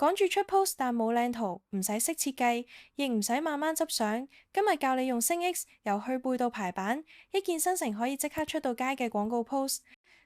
趕住出 post 但冇靚圖，唔使識設計，亦唔使慢慢執相。今日教你用星 X 由去背到排版，一鍵生成可以即刻出到街嘅廣告 post。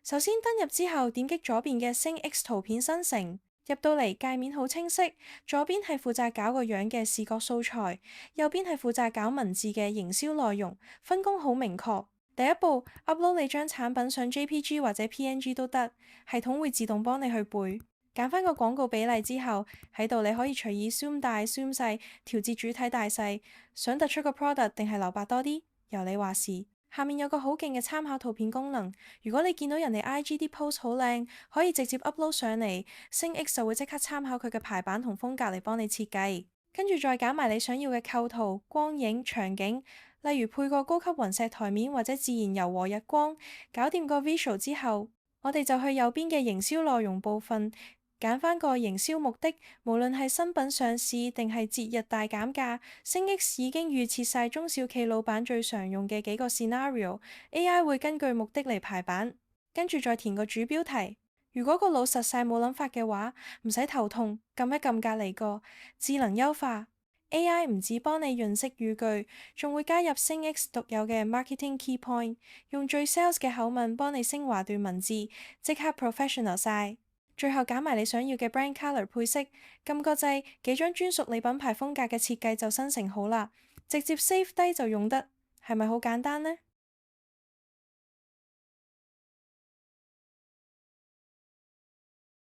首先登入之後，點擊左邊嘅星 X 圖片生成，入到嚟界面好清晰，左邊係負責搞個樣嘅視覺素材，右邊係負責搞文字嘅營銷內容，分工好明確。第一步，upload 你張產品上 JPG 或者 PNG 都得，系統會自動幫你去背。揀翻個廣告比例之後，喺度你可以隨意 zoom 大、zoom 細，調節主體大細，想突出個 product 定係留白多啲，由你話事。下面有個好勁嘅參考圖片功能，如果你見到人哋 IG 啲 post 好靚，可以直接 upload 上嚟，星 X 就會即刻參考佢嘅排版同風格嚟幫你設計，跟住再揀埋你想要嘅構圖、光影、場景，例如配個高級雲石台面或者自然柔和日光，搞掂個 visual 之後，我哋就去右邊嘅營銷內容部分。揀翻個營銷目的，無論係新品上市定係節日大減價，星 X 已經預設晒中小企老闆最常用嘅幾個 scenario，AI 會根據目的嚟排版，跟住再填個主標題。如果個腦實晒冇諗法嘅話，唔使頭痛，撳一撳隔離個智能優化 AI 唔止幫你潤色語句，仲會加入星 X 獨有嘅 marketing key point，用最 sales 嘅口吻幫你升華段文字，即刻 professional 晒。最後揀埋你想要嘅 brand color 配色，撳個掣，幾張專屬你品牌風格嘅設計就生成好啦，直接 save 低就用得，係咪好簡單呢？